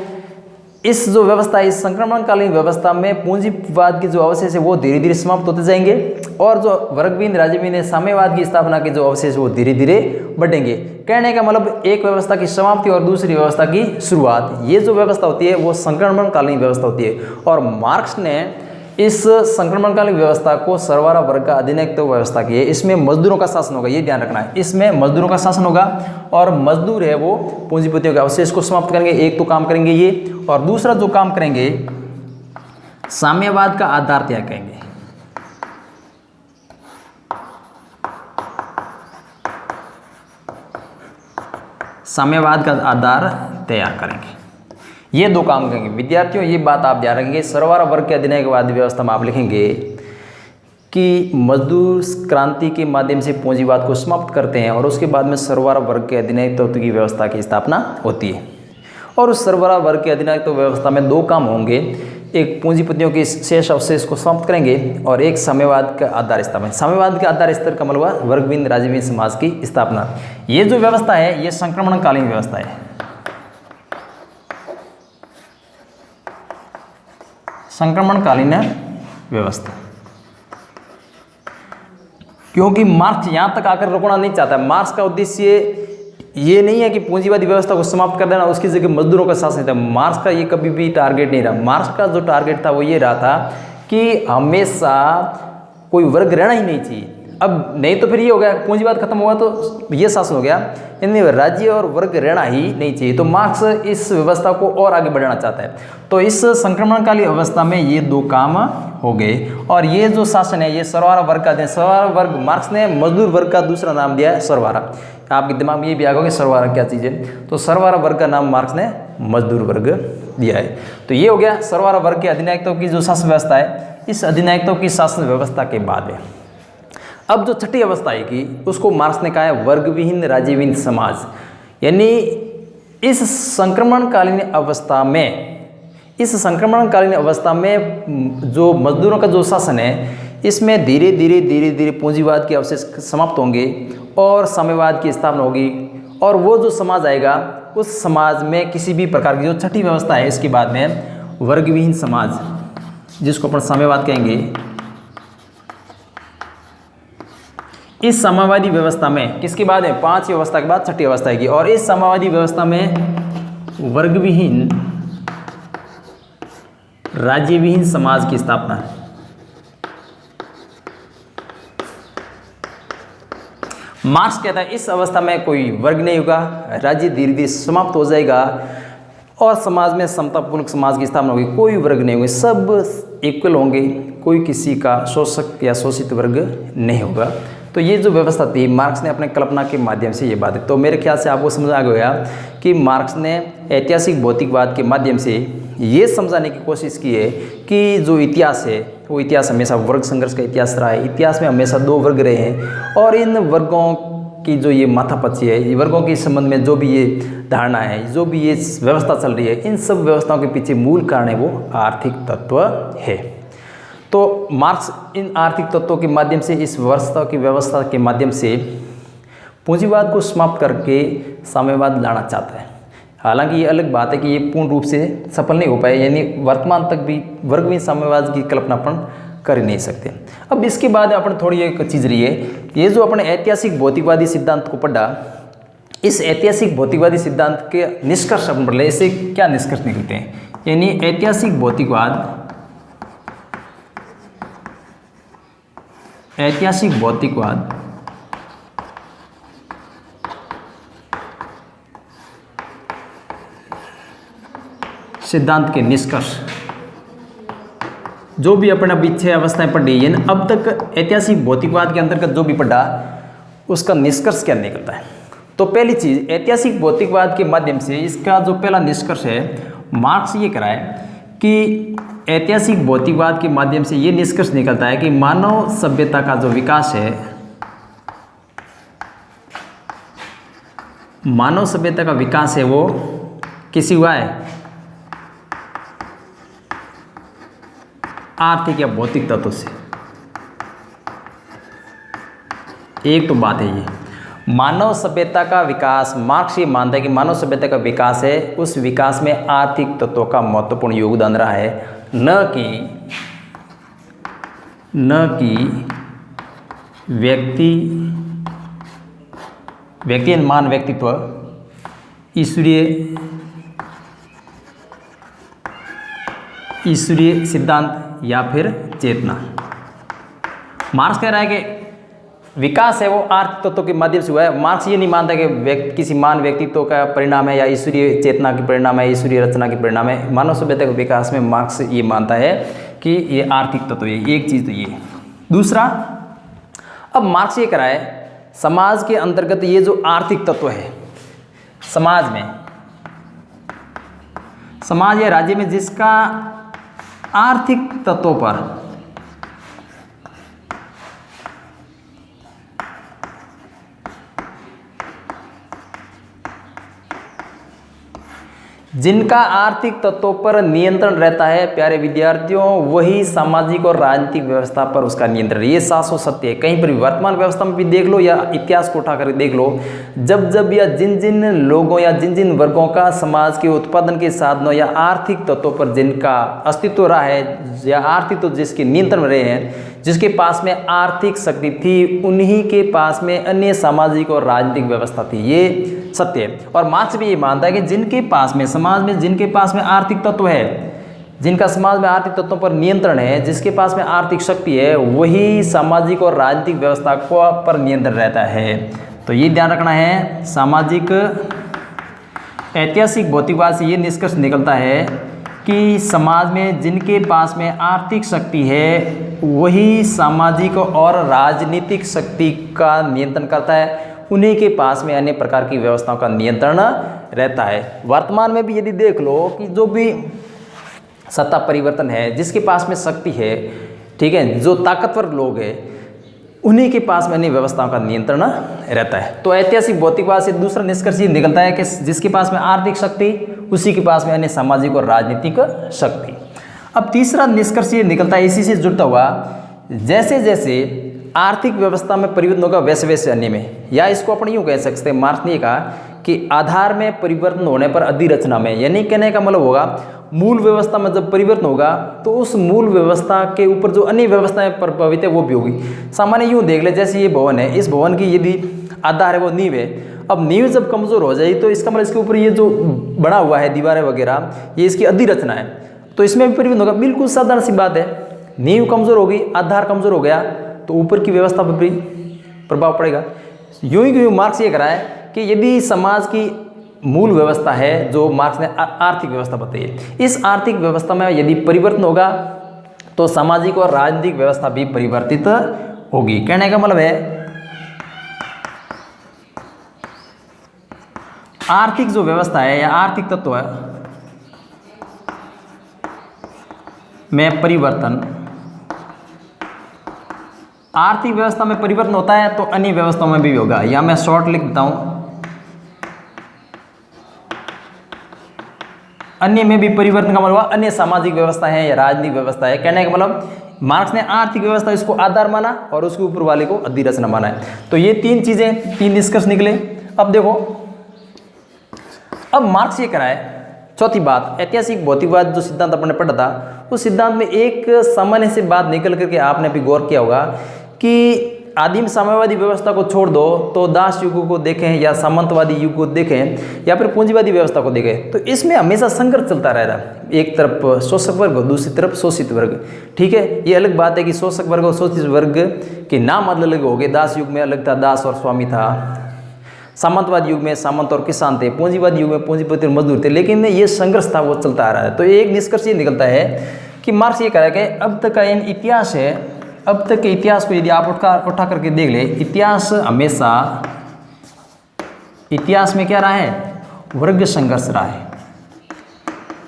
इस जो व्यवस्था है, इस संक्रमणकालीन व्यवस्था में पूंजीवाद के जो अवशेष है वो धीरे धीरे समाप्त होते जाएंगे और जो वर्गविहीन राज्यविहीन साम्यवाद की स्थापना के जो अवशेष वो धीरे धीरे बढ़ेंगे। कहने का मतलब एक व्यवस्था की समाप्ति और दूसरी व्यवस्था की शुरुआत, ये जो व्यवस्था होती है वो संक्रमणकालीन व्यवस्था होती है। और मार्क्स ने इस संक्रमणकालीन व्यवस्था को सर्वहारा वर्ग का अधिनायकत्व व्यवस्था की है। इसमें मजदूरों का शासन होगा, ये ध्यान रखना है। इसमें मजदूरों का शासन होगा और मजदूर है वो पूंजीपतियों के अवशेष को समाप्त करेंगे। एक तो काम करेंगे ये, और दूसरा जो काम करेंगे साम्यवाद का आधार तैयार करेंगे। साम्यवाद का आधार तैयार करेंगे। ये दो काम करेंगे। विद्यार्थियों ये बात आप ध्यान रखेंगे, सर्वहारा वर्ग के अधिनायकवादी व्यवस्था में आप लिखेंगे कि मजदूर क्रांति के माध्यम से पूंजीवाद को समाप्त करते हैं और उसके बाद में सर्वहारा वर्ग के अधिनायकत्व की व्यवस्था की स्थापना होती है। और उस सरबराह वर्ग के अधिनायकत्व व्यवस्था में दो काम होंगे, एक पूंजीपतियों के शेष अवशेष को समाप्त करेंगे और एक साम्यवाद का आधार स्थापना। साम्यवाद के आधार स्तर का मतलब हुआ वर्गविहीन राज्यविहीन समाज की स्थापना। ये जो व्यवस्था है ये संक्रमणकालीन व्यवस्था है। संक्रमणकालीन व्यवस्था, क्योंकि मार्क्स यहां तक आकर रुकना नहीं चाहता। मार्क्स का उद्देश्य ये नहीं है कि पूंजीवादी व्यवस्था को समाप्त कर देना, उसकी जगह मजदूरों का शासन था। मार्क्स का ये कभी भी टारगेट नहीं रहा। मार्क्स का जो टारगेट था वो ये रहा था कि हमेशा कोई वर्ग रहना ही नहीं चाहिए। अब नहीं तो फिर ये हो गया, पूंजीवाद खत्म हुआ तो ये शासन हो गया, इनमें राज्य और वर्ग रहना ही नहीं चाहिए। तो मार्क्स इस व्यवस्था को और आगे बढ़ाना चाहता है। तो इस संक्रमणकालीन अवस्था में ये दो काम हो गए और ये जो शासन है ये सर्वहारा वर्ग का। सर्वहारा वर्ग मार्क्स ने मजदूर वर्ग का दूसरा नाम दिया है सर्वहारा। आपके दिमाग में ये भी आ गया कि सर्वहारा क्या चीज़ है, तो सर्वहारा वर्ग का नाम मार्क्स ने मजदूर वर्ग दिया है। तो ये हो गया सर्वहारा वर्ग के अधिनायकत्व की जो शासन व्यवस्था है। इस अधिनायकत्व की शासन व्यवस्था के बाद है अब जो छठी अवस्था आएगी उसको मार्क्स ने कहा है वर्गविहीन राज्यविहीन समाज। यानी इस संक्रमणकालीन अवस्था में जो मजदूरों का जो शासन है इसमें धीरे धीरे पूंजीवाद के अवशेष समाप्त होंगे और साम्यवाद की स्थापना होगी। और वो जो समाज आएगा उस समाज में किसी भी प्रकार की जो छठी व्यवस्था है इसके बाद में वर्गविहीन समाज, जिसको अपन साम्यवाद कहेंगे, इस साम्यवादी व्यवस्था में किसके बाद है, पांचवी अवस्था के बाद छठी अवस्था आएगी। और इस साम्यवादी व्यवस्था में वर्गविहीन राज्यविहीन समाज की स्थापना है। मार्क्स कहता है इस अवस्था में कोई वर्ग नहीं होगा, राज्य धीरे धीरे समाप्त हो जाएगा और समाज में समतापूर्ण समाज की स्थापना होगी। कोई वर्ग नहीं होंगे, सब इक्वल होंगे, कोई किसी का शोषक या शोषित वर्ग नहीं होगा। तो ये जो व्यवस्था थी मार्क्स ने अपने कल्पना के माध्यम से ये बात है। तो मेरे ख्याल से आपको समझ आ गया कि मार्क्स ने ऐतिहासिक भौतिकवाद के माध्यम से ये समझाने की कोशिश की है कि जो इतिहास है वो इतिहास हमेशा वर्ग संघर्ष का इतिहास रहा है। इतिहास में हमेशा दो वर्ग रहे हैं और इन वर्गों की जो ये माथापच्ची है, ये वर्गों के संबंध में जो भी ये धारणा है, जो भी ये व्यवस्था चल रही है, इन सब व्यवस्थाओं के पीछे मूल कारण है वो आर्थिक तत्व है। तो मार्क्स इन आर्थिक तत्वों के माध्यम से, इस व्यवस्था के माध्यम से पूंजीवाद को समाप्त करके साम्यवाद लाना चाहता है। हालांकि ये अलग बात है कि ये पूर्ण रूप से सफल नहीं हो पाए, यानी वर्तमान तक भी वर्गविहीन साम्यवाद की कल्पना अपन कर ही नहीं सकते। अब इसके बाद अपन थोड़ी एक चीज़ रही है, ये जो अपने ऐतिहासिक भौतिकवादी सिद्धांत को पढ़ा, इस ऐतिहासिक भौतिकवादी सिद्धांत के निष्कर्ष अपन पढ़ ले, इससे क्या निष्कर्ष निकलते हैं। यानी ऐतिहासिक भौतिकवाद सिद्धांत के निष्कर्ष, जो भी अपन अभी 6 अवस्थाएं पढ़ी है, अब तक ऐतिहासिक भौतिकवाद के अंतर्गत जो भी पढ़ा उसका निष्कर्ष क्या निकलता है। तो पहली चीज, ऐतिहासिक भौतिकवाद के माध्यम से इसका जो पहला निष्कर्ष है, मार्क्स ये कराए कि ऐतिहासिक भौतिकवाद के माध्यम से ये निष्कर्ष निकलता है कि मानव सभ्यता का जो विकास है, मानव सभ्यता का विकास है वो किसी हुआ है, आर्थिक या भौतिक तत्व से। एक तो बात है ये, मानव सभ्यता का विकास, मार्क्स ये मानता है कि मानव सभ्यता का विकास है, उस विकास में आर्थिक तत्वों का महत्वपूर्ण योगदान रहा है, न कि मान व्यक्तित्व, ईश्वरीय सिद्धांत या फिर चेतना। मार्क्स कह रहा है कि विकास है वो आर्थिक तत्वों के माध्यम से हुआ है। मार्क्स ये नहीं मानता कि किसी मान व्यक्तित्व का परिणाम है या ईश्वरीय चेतना की परिणाम है, ईश्वरीय रचना की परिणाम है। मानव सभ्यता के विकास में मार्क्स ये मानता है कि ये आर्थिक तत्व है। एक चीज़ तो ये। दूसरा, अब मार्क्स ये करा है समाज के अंतर्गत ये जो आर्थिक तत्व है, समाज या राज्य में जिसका आर्थिक तत्वों पर जिनका आर्थिक तत्वों पर नियंत्रण रहता है प्यारे विद्यार्थियों, वही सामाजिक और राजनीतिक व्यवस्था पर उसका नियंत्रण। ये शाश्वत सत्य है। कहीं पर भी वर्तमान व्यवस्था में भी देख लो या इतिहास को उठाकर देख लो, जब जब या जिन जिन लोगों या जिन जिन वर्गों का समाज के उत्पादन के साधनों या आर्थिक तत्वों पर जिनका अस्तित्व रहा है या आर्थिक तो जिसके नियंत्रण में रहे हैं, जिसके पास में आर्थिक शक्ति थी, उन्हीं के पास में अन्य सामाजिक और राजनीतिक व्यवस्था थी। ये सत्य है। और मार्क्स भी ये मानता है कि जिनके पास में समाज में जिनके पास में आर्थिक तत्व है, जिनका समाज में आर्थिक तत्वों पर नियंत्रण है, जिसके पास में आर्थिक शक्ति है, वही सामाजिक और राजनीतिक व्यवस्था को पर नियंत्रण रहता है। तो ये ध्यान रखना है। सामाजिक ऐतिहासिक भौतिकवाद से ये निष्कर्ष निकलता है कि समाज में जिनके पास में आर्थिक शक्ति है, वही सामाजिक और राजनीतिक शक्ति का नियंत्रण करता है, उन्हीं के पास में अन्य प्रकार की व्यवस्थाओं का नियंत्रण रहता है। वर्तमान में भी यदि देख लो कि जो भी सत्ता परिवर्तन है, जिसके पास में शक्ति है, ठीक है, जो ताकतवर लोग हैं, उन्हीं के पास में अन्य व्यवस्थाओं का नियंत्रण रहता है। तो ऐतिहासिक भौतिकवाद से दूसरा निष्कर्ष ये निकलता है कि जिसके पास में आर्थिक शक्ति, उसी के पास में अन्य सामाजिक और राजनीतिक शक्ति। अब तीसरा निष्कर्ष ये निकलता है इसी से जुड़ता हुआ, जैसे जैसे आर्थिक व्यवस्था में परिवर्तन होगा वैसे वैसे अन्य में, या इसको अपन यूँ कह सकते हैं, मार्क्स ने कहा कि आधार में परिवर्तन होने पर अधिरचना में, यानी कहने का मतलब होगा मूल व्यवस्था में जब परिवर्तन होगा तो उस मूल व्यवस्था के ऊपर जो अन्य व्यवस्थाएं प्रभावित है वो भी होगी। सामान्य यूँ देख ले, जैसे ये भवन है, इस भवन की यदि आधार है वो नींव है, अब नींव जब कमज़ोर हो जाए तो इसका मतलब इसके ऊपर ये जो बना हुआ है दीवारें वगैरह, ये इसकी अधिरचना है, तो इसमें भी परिवर्तन होगा। बिल्कुल साधारण सी बात है, नींव कमज़ोर होगी, आधार कमज़ोर हो गया तो ऊपर की व्यवस्था पर भी प्रभाव पड़ेगा। यूं ही क्यों मार्क्स ये करा है कि यदि समाज की मूल व्यवस्था है, जो मार्क्स ने आर्थिक व्यवस्था बताई है, इस आर्थिक व्यवस्था में यदि परिवर्तन होगा तो सामाजिक और राजनीतिक व्यवस्था भी परिवर्तित होगी। कहने का मतलब है आर्थिक जो व्यवस्था है या आर्थिक तत्व है में परिवर्तन, आर्थिक व्यवस्था में परिवर्तन होता है तो अन्य व्यवस्थाओं में भी होगा। या मैं शॉर्ट लिख देता हूं, अन्य में भी परिवर्तन का मतलब अन्य सामाजिक व्यवस्था है या राजनीतिक व्यवस्था है। कहने का मतलब मार्क्स ने आर्थिक व्यवस्था इसको आधार माना और उसके ऊपर वाले को अधिरचना माना है। तो ये तीन चीजें, तीन निष्कर्ष निकले। अब देखो, अब मार्क्स ये कराए चौथी बात, ऐतिहासिक भौतिकवाद जो सिद्धांत अपने पढ़ा था, उस सिद्धांत में एक सामान्य से बात निकल करके आपने भी गौर किया होगा कि आदिम साम्यवादी व्यवस्था को छोड़ दो तो दास युग को देखें या सामंतवादी युग को देखें या फिर पूंजीवादी व्यवस्था को देखें, तो इसमें हमेशा संघर्ष चलता रहता है। एक तरफ शोषक वर्ग और दूसरी तरफ शोषित वर्ग। ठीक है, ये अलग बात है कि शोषक वर्ग और शोषित वर्ग के नाम अलग अलग हो गए। दास युग में अलग था, दास और स्वामी था। सामंतवाद युग में सामंत और किसान थे। पूंजीवाद युग में पूंजीपति और मजदूर थे। लेकिन ये संघर्ष था, वो चलता आ रहा है। तो एक निष्कर्ष ये निकलता है कि मार्क्स ये कह रहा है कि अब तक का इतिहास है, अब तक के इतिहास को यदि आप उठा करके देख ले, इतिहास हमेशा, इतिहास में क्या रहा है? वर्ग संघर्ष रहा है।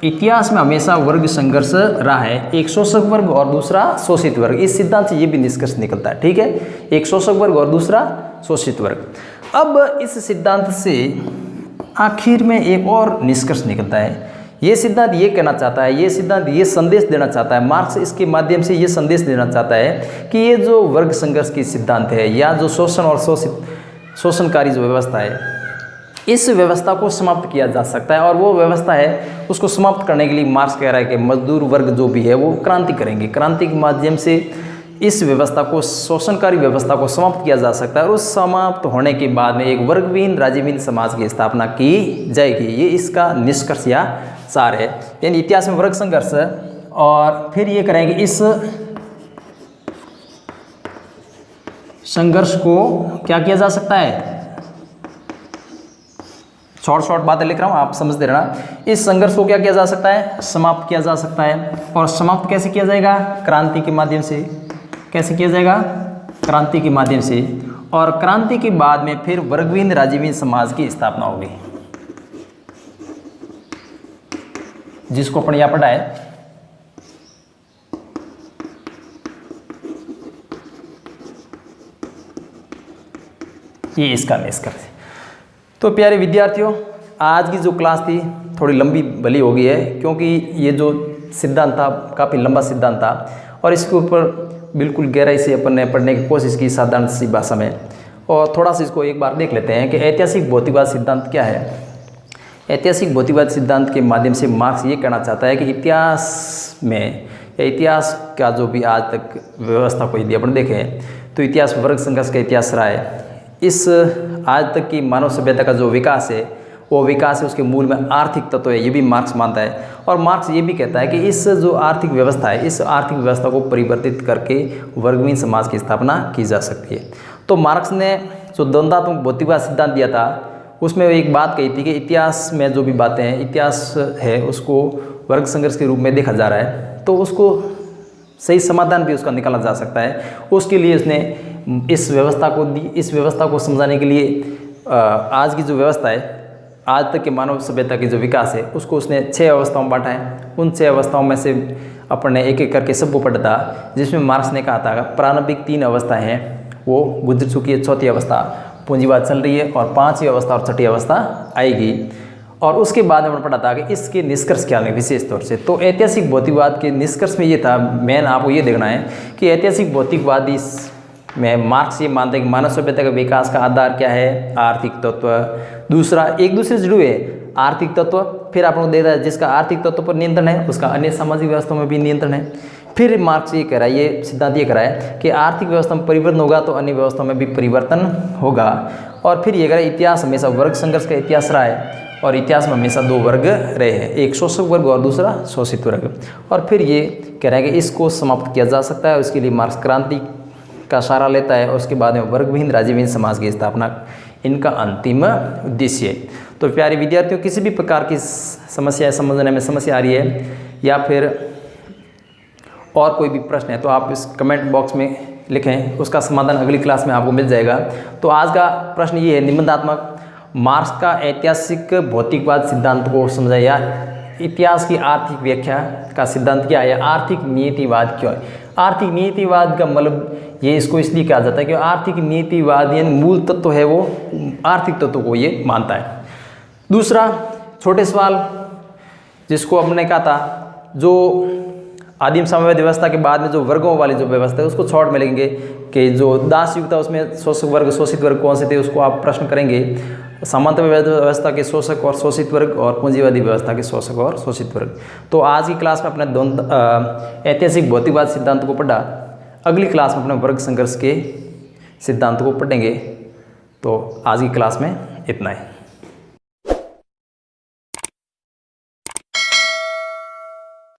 इतिहास में हमेशा वर्ग संघर्ष रहा है, एक शोषक वर्ग और दूसरा शोषित वर्ग। इस सिद्धांत से ये भी निष्कर्ष निकलता है। ठीक है, एक शोषक वर्ग और दूसरा शोषित वर्ग। अब इस सिद्धांत से आखिर में एक और निष्कर्ष निकलता है। ये सिद्धांत ये कहना चाहता है, ये सिद्धांत ये संदेश देना चाहता है, मार्क्स इसके माध्यम से ये संदेश देना चाहता है कि ये जो वर्ग संघर्ष की सिद्धांत है या जो शोषण और शोषणकारी जो व्यवस्था है, इस व्यवस्था को समाप्त किया जा सकता है। और वो व्यवस्था है, उसको समाप्त करने के लिए मार्क्स कह रहा है कि मजदूर वर्ग जो भी है वो क्रांति करेंगे। क्रांति के माध्यम से इस व्यवस्था को, शोषणकारी व्यवस्था को समाप्त किया जा सकता है। और उस समाप्त होने के बाद में एक वर्गविहीन राज्यविहीन समाज की स्थापना की जाएगी। ये इसका निष्कर्ष या सार है। यानी इतिहास में वर्ग संघर्ष, और फिर ये करेंगे इस संघर्ष को क्या किया जा सकता है। शॉर्ट बातें लिख रहा हूँ, आप समझते रहना। इस संघर्ष को क्या किया जा सकता है? समाप्त किया जा सकता है। और समाप्त कैसे किया जाएगा? क्रांति के माध्यम से। कैसे किया जाएगा? क्रांति के माध्यम से। और क्रांति के बाद में फिर वर्गविहीन राज्यविहीन समाज की स्थापना होगी, जिसको अपन यहाँ पढ़ा है। ये इसका निष्कर्ष है। तो प्यारे विद्यार्थियों, आज की जो क्लास थी थोड़ी लंबी भली हो गई है, क्योंकि ये जो सिद्धांत था काफ़ी लंबा सिद्धांत था और इसके ऊपर बिल्कुल गहराई से अपन ने पढ़ने की कोशिश की साधारण सी भाषा में। और थोड़ा सा इसको एक बार देख लेते हैं कि ऐतिहासिक भौतिकवाद सिद्धांत क्या है। ऐतिहासिक भौतिकवाद सिद्धांत के माध्यम से मार्क्स ये कहना चाहता है कि इतिहास में या इतिहास का जो भी आज तक व्यवस्था को यदि अपन देखें तो इतिहास वर्ग संघर्ष का इतिहास रहा है। इस आज तक की मानव सभ्यता का जो विकास है वो विकास है, उसके मूल में आर्थिक तत्व है, ये भी मार्क्स मानता है। और मार्क्स ये भी कहता है कि इस जो आर्थिक व्यवस्था है, इस आर्थिक व्यवस्था को परिवर्तित करके वर्गहीन समाज की स्थापना की जा सकती है। तो मार्क्स ने जो द्वंद्वात्मक भौतिकवाद सिद्धांत दिया था उसमें एक बात कही थी कि इतिहास में जो भी बातें हैं, इतिहास है उसको वर्ग संघर्ष के रूप में देखा जा रहा है, तो उसको सही समाधान भी उसका निकाला जा सकता है। उसके लिए उसने इस व्यवस्था को समझाने के लिए आज की जो व्यवस्था है, आज तक के मानव सभ्यता की जो विकास है, उसको उसने 6 अवस्थाओं में बांटा है। उन 6 अवस्थाओं में से अपन ने एक एक करके सबको पढ़ा था, जिसमें मार्क्स ने कहा था प्रारंभिक 3 अवस्थाएं हैं वो गुजर चुकी है, 4थी अवस्था पूंजीवाद चल रही है और 5वीं अवस्था और 6ठी अवस्था आएगी। और उसके बाद में पढ़ा था कि इसके निष्कर्ष क्या है विशेष तौर से। तो ऐतिहासिक भौतिकवाद के निष्कर्ष में ये था, मेन आपको ये देखना है कि ऐतिहासिक भौतिकवादी में मार्क्स ये मानते हैं कि मानव सभ्यता का विकास का आधार क्या है, आर्थिक तत्व। दूसरा एक दूसरे से जुड़े आर्थिक तत्व, फिर आप लोग देखा है जिसका आर्थिक तत्व पर नियंत्रण है उसका अन्य सामाजिक व्यवस्था में भी नियंत्रण है। फिर मार्क्स ये कह रहा है, ये सिद्धांत ये कह रहा है कि आर्थिक व्यवस्था में परिवर्तन होगा तो अन्य व्यवस्था में भी परिवर्तन होगा। और फिर ये कह रहा है इतिहास हमेशा वर्ग संघर्ष का इतिहास रहा है और इतिहास में हमेशा 2 वर्ग रहे हैं, एक शोषक वर्ग और दूसरा शोषित वर्ग। और फिर ये कह रहा है कि इसको समाप्त किया जा सकता है, उसके लिए मार्क्स क्रांति का सहारा लेता है और उसके बाद में वर्गविहीन राज्यविहीन समाज की स्थापना इनका अंतिम उद्देश्य है। तो प्यारे विद्यार्थियों, किसी भी प्रकार की समस्या समझने में समस्या आ रही है या फिर और कोई भी प्रश्न है तो आप इस कमेंट बॉक्स में लिखें, उसका समाधान अगली क्लास में आपको मिल जाएगा। तो आज का प्रश्न ये है, निबंधात्मक मार्क्स का ऐतिहासिक भौतिकवाद सिद्धांत को समझाया, इतिहास की आर्थिक व्याख्या का सिद्धांत क्या है, आर्थिक नियतिवाद क्यों है। आर्थिक नियतिवाद का मतलब ये इसको इसलिए कहा जाता है कि आर्थिक नियतिवाद यानी मूल तत्व है वो आर्थिक तत्व को ये मानता है। दूसरा छोटे सवाल जिसको हमने कहा था, जो आदिम साम्यवादी व्यवस्था के बाद में जो वर्गों वाली जो व्यवस्था है उसको छोड़ में लेंगे कि जो दास युग था उसमें शोषक वर्ग शोषित वर्ग कौन से थे उसको आप प्रश्न करेंगे। सामंतवादी व्यवस्था के शोषक और शोषित वर्ग और पूंजीवादी व्यवस्था के शोषक और शोषित वर्ग। तो आज की क्लास में अपने ऐतिहासिक भौतिकवाद सिद्धांत को पढ़ा, अगली क्लास में अपने वर्ग संघर्ष के सिद्धांत को पढ़ेंगे। तो आज की क्लास में इतना ही।